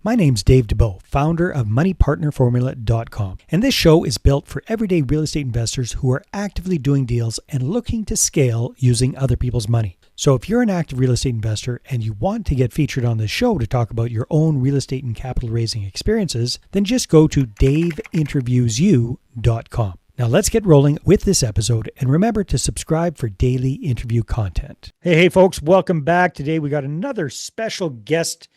My name's Dave Dubeau, founder of MoneyPartnerFormula.com, and this show is built for everyday real estate investors who are actively doing deals and looking to scale using other people's money. So if you're an active real estate investor and you want to get featured on this show to talk about your own real estate and capital raising experiences, then just go to daveinterviewsyou.com. Now let's get rolling with this episode, and remember to subscribe for daily interview content. Hey folks, welcome back. Today we got another special guest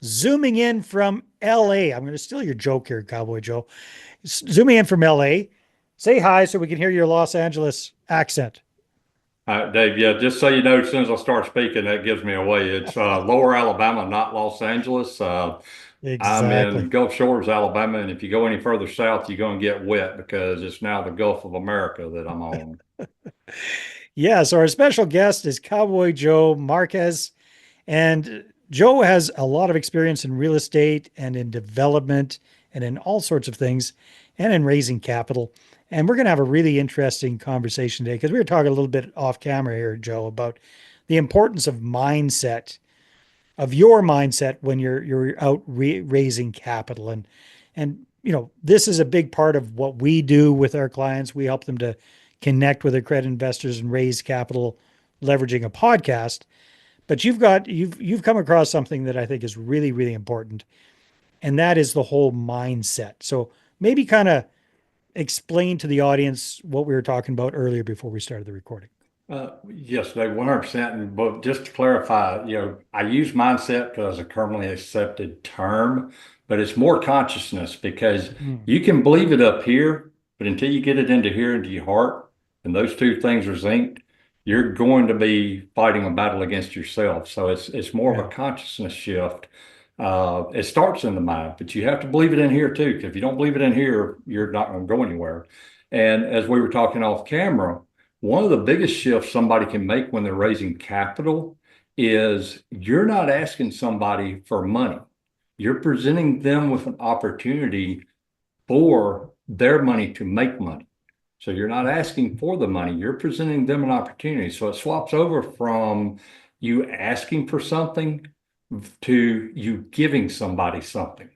zooming in from LA. I'm going to steal your joke here, Cowboy Joe. Zooming in from LA. Say hi so we can hear your Los Angeles accent. Dave, yeah, just so you know, as soon as I start speaking, that gives me away. It's Lower Alabama, not Los Angeles. Exactly. I'm in Gulf Shores, Alabama, and if you go any further south, you're going to get wet because it's now the Gulf of America that I'm on. Yeah, so our special guest is Cowboy Joe Marques, and Joe has a lot of experience in real estate and in development and in all sorts of things and in raising capital. And we're going to have a really interesting conversation today because we were talking a little bit off camera here, Joe, about the importance of mindset, of your mindset when you're out raising capital. And you know, this is a big part of what we do with our clients. We help them to connect with their credit investors and raise capital leveraging a podcast. But you've come across something that I think is really, really important, and that is the whole mindset. So maybe kind of explain to the audience what we were talking about earlier before we started the recording. Yes, Dave, 100%. But just to clarify, I use mindset because it's a commonly accepted term, but it's more consciousness because you can believe it up here, but until you get it into here, into your heart, and those two things are synced, you're going to be fighting a battle against yourself. So it's more of a consciousness shift. It starts in the mind, but you have to believe it in here too. Because if you don't believe it in here, you're not going to go anywhere. And as we were talking off camera, one of the biggest shifts somebody can make when they're raising capital is you're not asking somebody for money. You're presenting them with an opportunity for their money to make money. So you're not asking for the money, you're presenting them an opportunity. So it swaps over from you asking for something to you giving somebody something.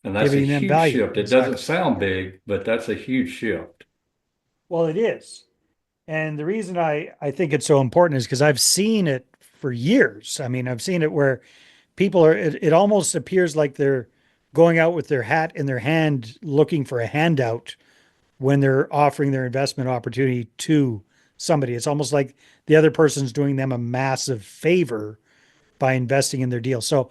And that's a huge shift. It doesn't sound big, but that's a huge shift. Well, it is. And the reason I think it's so important is because I've seen it for years. I mean, I've seen it where people it almost appears like they're going out with their hat in their hand looking for a handout when they're offering their investment opportunity to somebody. It's almost like the other person's doing them a massive favor by investing in their deal. So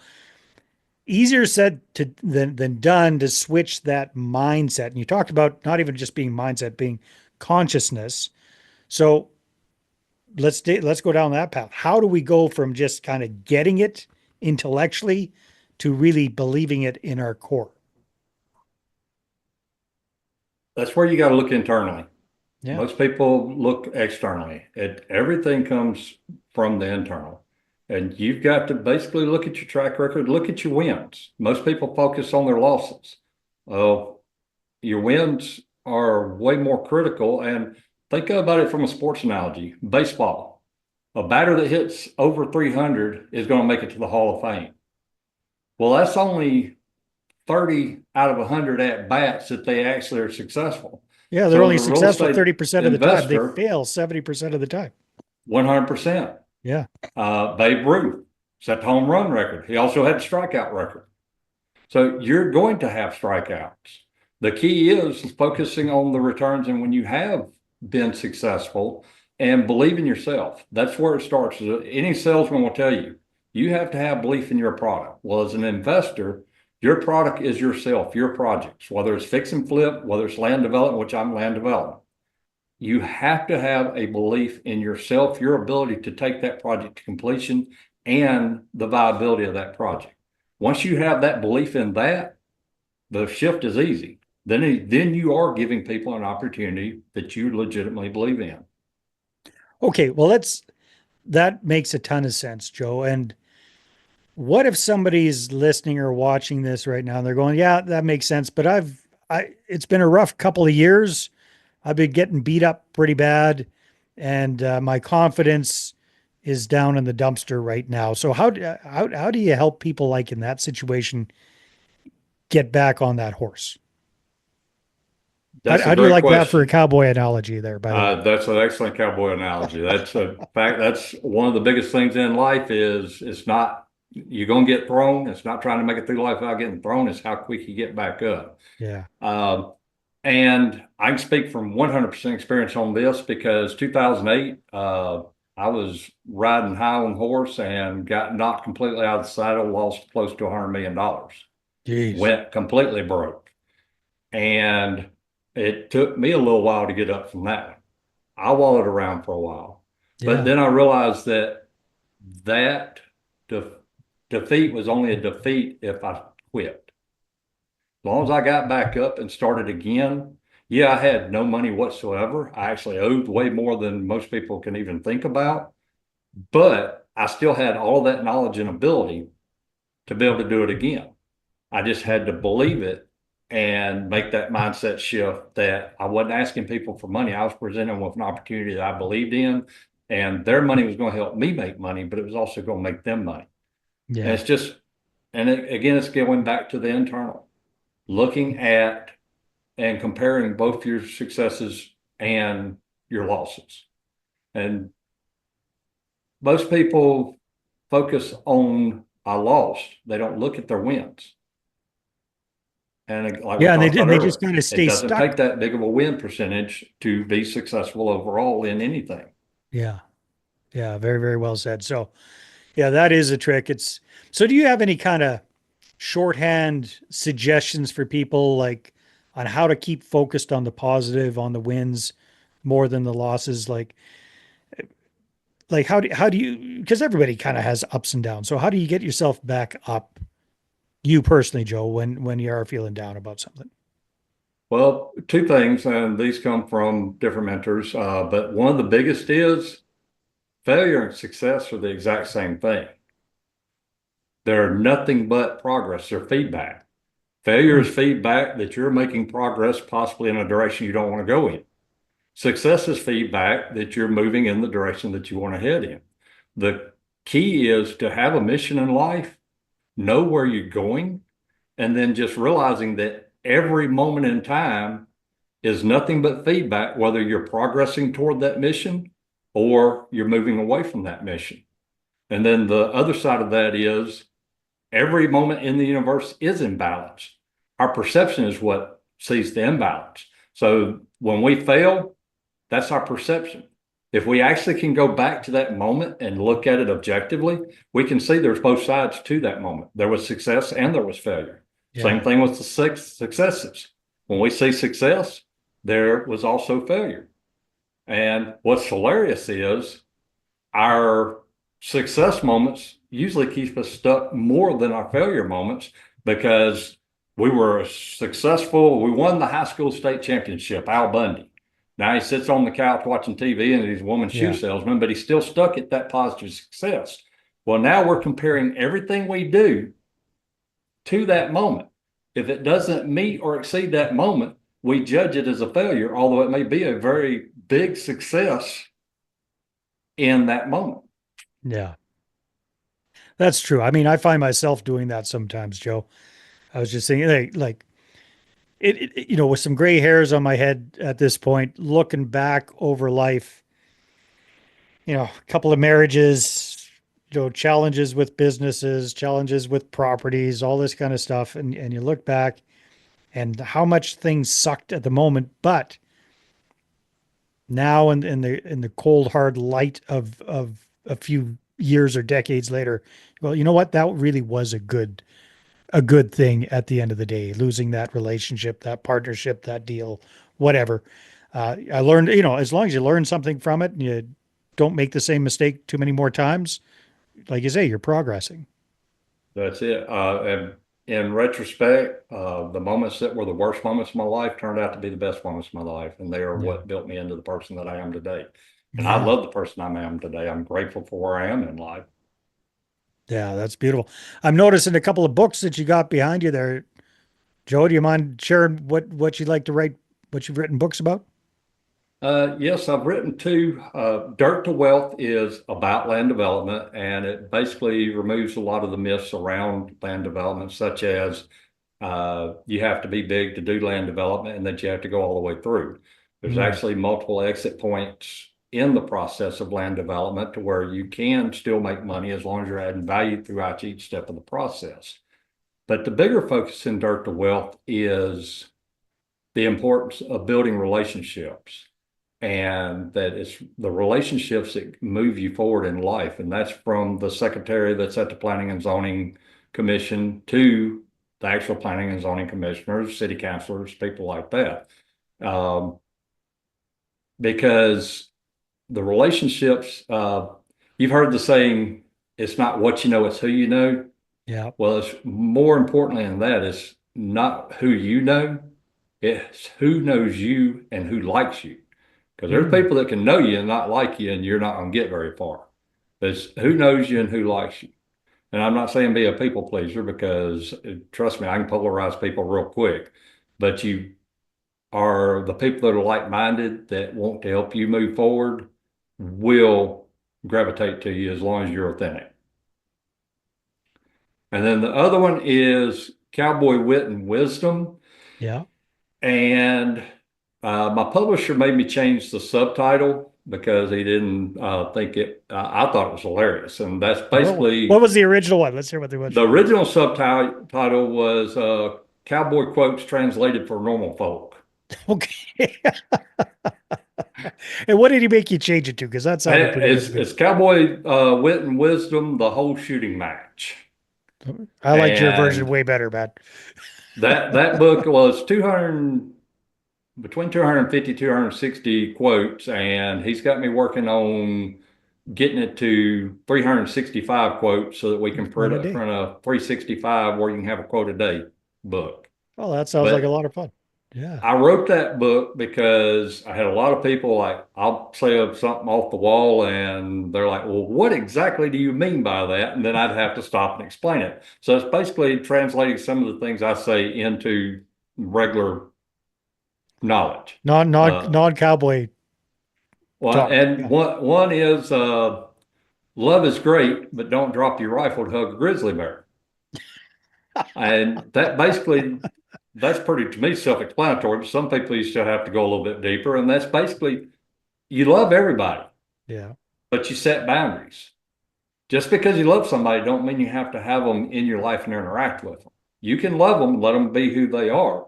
easier said than done to switch that mindset. And you talked about not even just being mindset, being consciousness. So let's go down that path. How do we go from just kind of getting it intellectually to really believing it in our core? That's where you got to look internally. Yeah. Most people look externally. Everything comes from the internal. And you've got to basically look at your track record, look at your wins. Most people focus on their losses. Your wins are way more critical. And think about it from a sports analogy. Baseball. A batter that hits over 300 is going to make it to the Hall of Fame. Well, that's only 30 out of 100 at-bats that they actually are successful. Yeah, they're only successful 30% of the time. They fail 70% of the time. 100%. Yeah. Babe Ruth set the home run record. He also had the strikeout record. So you're going to have strikeouts. The key is focusing on the returns, and when you have been successful, and believe in yourself. That's where it starts. Any salesman will tell you, you have to have belief in your product. Well, as an investor, your product is yourself, your projects, whether it's fix and flip, whether it's land development, which I'm land development. You have to have a belief in yourself, your ability to take that project to completion and the viability of that project. Once you have that belief in that, the shift is easy. Then you are giving people an opportunity that you legitimately believe in. Okay, well, that makes a ton of sense, Joe. And what if somebody's listening or watching this right now and they're going, yeah, that makes sense, but it's been a rough couple of years. I've been getting beat up pretty bad, and my confidence is down in the dumpster right now. So how do you help people like in that situation get back on that horse? That's a How do you great like that for a question. cowboy analogy there, by the way? That's an excellent cowboy analogy. That's a fact. That's one of the biggest things in life is it's not you're going to get thrown. It's not trying to make it through life without getting thrown. It's how quick you get back up. Yeah. Um, and I can speak from 100% experience on this because 2008, I was riding high on horse and got knocked completely out of the saddle, lost close to $100 million, Jeez. went completely broke. And it took me a little while to get up from that. I wallowed around for a while, but Yeah. then I realized that that de defeat was only a defeat if I quit. As long as I got back up and started again, yeah, I had no money whatsoever. I actually owed way more than most people can even think about, but I still had all that knowledge and ability to be able to do it again. I just had to believe it and make that mindset shift that I wasn't asking people for money. I was presenting with an opportunity that I believed in, and their money was going to help me make money, but it was also going to make them money. And Yeah. it's just, again, it's going back to the internal, looking at and comparing both your successes and your losses. And most people focus on I lost. They don't look at their wins. And like we Yeah. talked about And they just earlier, kind of it stay doesn't stuck. take that big of a win percentage to be successful overall in anything. Yeah. Yeah. Very, very well said. So, yeah, that is a trick. It's so do you have any kind of shorthand suggestions for people like on how to keep focused on the positive, on the wins more than the losses? Like how do you because everybody kind of has ups and downs. So how do you get yourself back up, you personally, Joe, when you are feeling down about something? Well, two things, and these come from different mentors, but one of the biggest is failure and success are the exact same thing. They're nothing but progress, they're feedback. Failure Hmm. is feedback that you're making progress possibly in a direction you don't want to go in. Success is feedback that you're moving in the direction that you want to head in. The key is to have a mission in life, know where you're going, and then just realizing that every moment in time is nothing but feedback, whether you're progressing toward that mission or you're moving away from that mission. And then the other side of that is every moment in the universe is in balance. Our perception is what sees the imbalance. So when we fail, that's our perception. If we actually can go back to that moment and look at it objectively, we can see there's both sides to that moment. There was success and there was failure. Same Yeah. thing with the successes. When we see success, there was also failure. And what's hilarious is our success moments usually keep us stuck more than our failure moments because we were successful. We won the high school state championship, Al Bundy. Now he sits on the couch watching TV and he's a woman's shoe Yeah. salesman, but he's still stuck at that positive success. Well, now we're comparing everything we do to that moment. If it doesn't meet or exceed that moment, we judge it as a failure, although it may be a very big success in that moment. Yeah. That's true. I mean, I find myself doing that sometimes, Joe. I was just thinking like with some gray hairs on my head at this point, looking back over life, a couple of marriages, challenges with businesses, challenges with properties, all this kind of stuff. And you look back and how much things sucked at the moment, but now in the cold, hard light of a few years or decades later, well, you know what? That really was a good thing at the end of the day, losing that relationship, that partnership, that deal, whatever. I learned, as long as you learn something from it and you don't make the same mistake too many more times, like you say, you're progressing. That's it. And in retrospect, the moments that were the worst moments of my life turned out to be the best moments of my life. And they are Yeah. what built me into the person that I am today. And I Yeah. love the person I am today. I'm grateful for where I am in life. Yeah. That's beautiful. I'm noticing a couple of books that you got behind you there. Joe, do you mind sharing what you'd like to write, what you've written books about? Yes, I've written two. Dirt to Wealth is about land development, and it basically removes a lot of the myths around land development, such as You have to be big to do land development, and that you have to go all the way through. There's Mm, actually multiple exit points in the process of land development to where you can still make money as long as you're adding value throughout each step of the process. But the bigger focus in Dirt to Wealth is the importance of building relationships, and that it's the relationships that move you forward in life. And that's from the secretary that's at the Planning and Zoning Commission to the actual planning and zoning commissioners, city councilors, people like that. Um, because the relationships, you've heard the saying, it's not what you know, it's who you know. yeah. Well, it's more importantly than that, it's not who you know, it's who knows you and who likes you. Because there's Mm, people that can know you and not like you, and you're not going to get very far. It's who knows you and who likes you. And I'm not saying be a people pleaser, because trust me, I can polarize people real quick. But you are the people that are like-minded that want to help you move forward will gravitate to you as long as you're authentic. And then the other one is Cowboy Wit and Wisdom. yeah. And my publisher made me change the subtitle because he didn't think it, I thought it was hilarious. And that's What basically was the original one? Let's hear what the the original. original subtitle was Cowboy Quotes Translated for Normal Folk. Okay. And what did he make you change it to? Because that sounded pretty good to me. It's Cowboy Wit and Wisdom, the whole shooting match. I liked your version And way better, man. that book was 200, between 250, 260 quotes, and he's got me working on getting it to 365 quotes so that we can One print a day. a 365 where you can have a quote a day book. Oh, that sounds like a But lot of fun. Yeah. I wrote that book because I had a lot of people like, I'll say something off the wall and they're like, well, what exactly do you mean by that? And then I'd have to stop and explain it. So it's basically translating some of the things I say into regular knowledge. Uh, Non cowboy well, talk. and Yeah. one is love is great, but don't drop your rifle to hug a grizzly bear. And that basically, that's pretty, to me, self-explanatory, but some people you still have to go a little bit deeper. And that's basically, you love everybody, Yeah. but you set boundaries. Just because you love somebody don't mean you have to have them in your life and interact with them. You can love them, let them be who they are,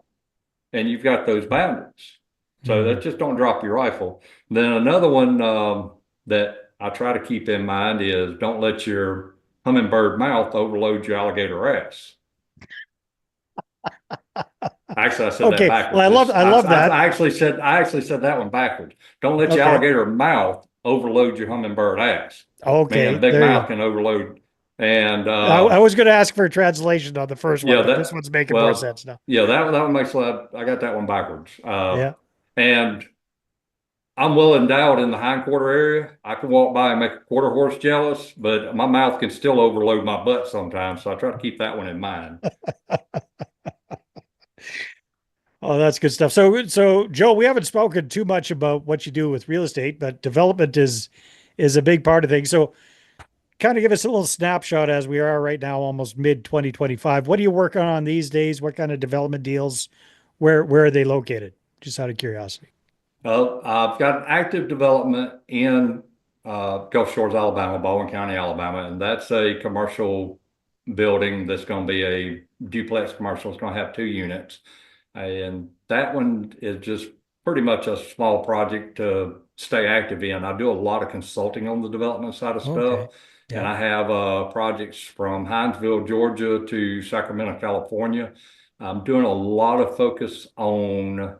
and you've got those boundaries. So Mm. that just don't drop your rifle. Then another one that I try to keep in mind is don't let your hummingbird mouth overload your alligator ass. Actually, I said that Okay. Well, backwards. It's, I love that. I actually said that one backwards. Don't let your Okay. alligator mouth overload your hummingbird ass. Meaning a Okay. big There you mouth go. can overload. And I was going to ask for a translation on the first one, yeah, but this one's making more well, sense now. yeah, that one makes a lot. I got that one backwards. Yeah. And I'm well endowed in the hindquarter area. I can walk by and make a quarter horse jealous, but my mouth can still overload my butt sometimes. So I try to keep that one in mind. Oh, that's good stuff. So Joe, we haven't spoken too much about what you do with real estate, but development is a big part of things. So kind of give us a little snapshot as we are right now, almost mid 2025. What are you working on these days? What kind of development deals? Where are they located? Just out of curiosity. I've got an active development in Gulf Shores, Alabama, Baldwin County, Alabama, and that's a commercial building that's going to be a duplex commercial. It's going to have 2 units. And that one is just pretty much a small project to stay active in. I do a lot of consulting on the development side of stuff. Okay. And Yeah. I have projects from Hinesville, Georgia to Sacramento, California. I'm doing a lot of focus on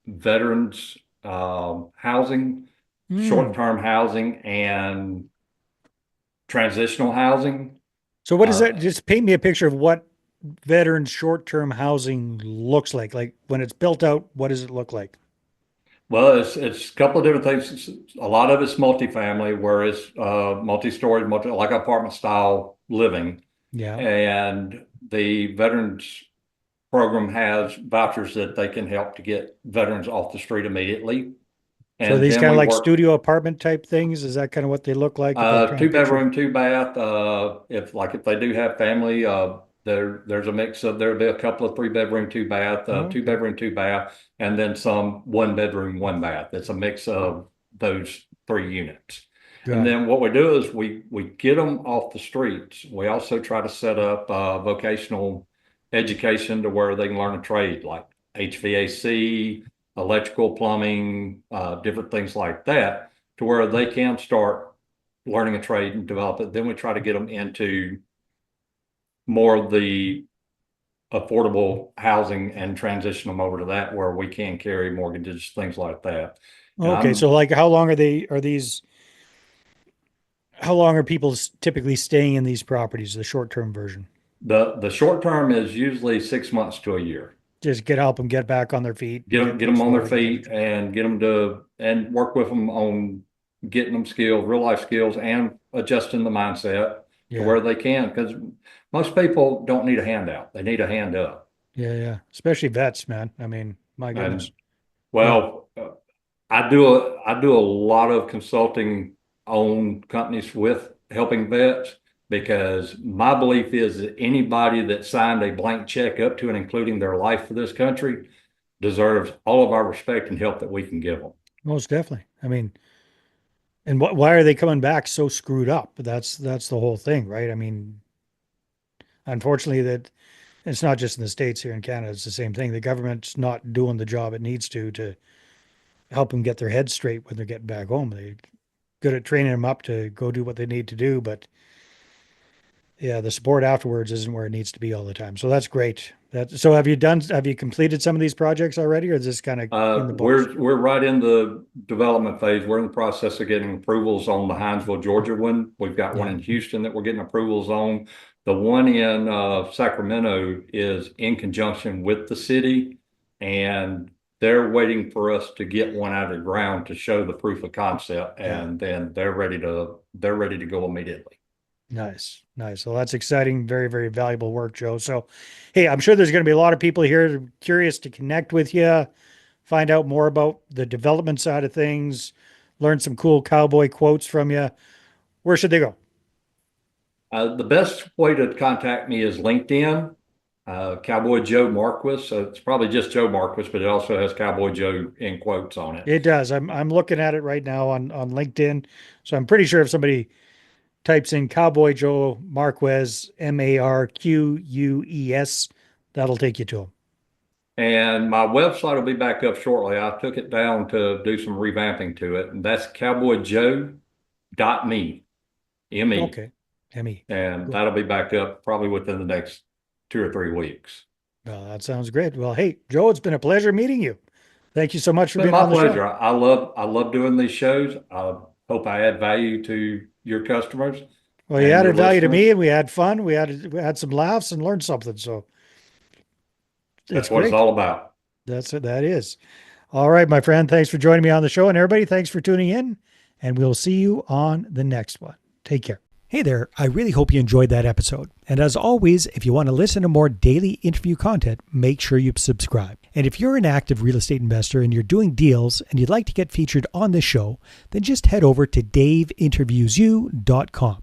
veterans housing, Hmm. short-term housing, and transitional housing. So what is that? Uh, Just paint me a picture of what veteran short-term housing looks like. Like when it's built out, what does it look like? well, it's a couple of different things. A lot of it's multifamily, where it's multi-story, like apartment style living, Yeah. and the veterans program has vouchers that they can help to get veterans off the street immediately. So are And these then kind of we like work studio apartment type things? Is that kind of what they look like if I'm trying to two picture? bedroom, two bath. If they do have family, There's a mix of there'll be a couple of 3 bedroom, 2 bath, Oh, two okay. bedroom, 2 bath, and then some 1 bedroom, 1 bath. It's a mix of those 3 units. And Got it. then what we do is we get them off the streets. We also try to set up vocational education to where they can learn a trade like HVAC, electrical, plumbing, different things like that, to where they can start learning a trade and develop it. Then we try to get them into more of the affordable housing and transition them over to that where we can carry mortgages, things like that. And Okay. So like how long are these how long are people typically staying in these properties, the short-term version? the short term is usually 6 months to a year. Just help them get back on their feet and get Get things them on their rolling again. feet and get them to and work with them on getting them skills, real life skills, and adjusting the mindset to Yeah. where they can. Because most people don't need a handout; they need a hand up. Yeah, yeah. Especially vets, man. I mean, my goodness. And Yeah. well, I do a lot of consulting on companies with helping vets because my belief is that anybody that signed a blank check up to and including their life for this country deserves all of our respect and help that we can give them. Most definitely. I mean, and why are they coming back so screwed up? That's the whole thing, right? I mean, unfortunately, that it's not just in the States, here in Canada, it's the same thing. The government's not doing the job it needs to help them get their heads straight when they're getting back home. They're good at training them up to go do what they need to do, but yeah, the support afterwards isn't where it needs to be all the time. So that's great. So have you completed some of these projects already, or is this kind of in the books? We're right in the development phase. We're in the process of getting approvals on the Hinesville, Georgia one. We've got one Yeah. in Houston that we're getting approvals on. The one in Sacramento is in conjunction with the city, and they're waiting for us to get one out of the ground to show the proof of concept, Yeah. and then they're ready to go immediately. Nice. Nice. Well, that's exciting. Very, very valuable work, Joe. So, hey, I'm sure there's going to be a lot of people here curious to connect with you, find out more about the development side of things, learn some cool cowboy quotes from you. Where should they go? The best way to contact me is LinkedIn, Cowboy Joe Marques. So it's probably just Joe Marques, but it also has Cowboy Joe in quotes on it. It does. I'm looking at it right now on LinkedIn. So I'm pretty sure if somebody types in Cowboy Joe Marquez, Marques, that'll take you to him. And my website will be back up shortly. I took it down to do some revamping to it, and that's cowboyjoe.me, M-E. Okay. Emmy. And Cool. that'll be back up probably within the next 2 or 3 weeks. Well, that sounds great. Well, hey, Joe, it's been a pleasure meeting you. Thank you so much It's for been being my on the show. pleasure. I love doing these shows. I hope I add value to your customers Well, you and your added value to listeners. me, and we had fun. We had some laughs and learned something. So it's That's what it's great. all about. That's it. That is. All right, my friend. Thanks for joining me on the show. And everybody, thanks for tuning in. And we'll see you on the next one. Take care. Hey there. I really hope you enjoyed that episode. And as always, if you want to listen to more daily interview content, make sure you subscribe. And if you're an active real estate investor and you're doing deals and you'd like to get featured on this show, then just head over to daveinterviewsyou.com.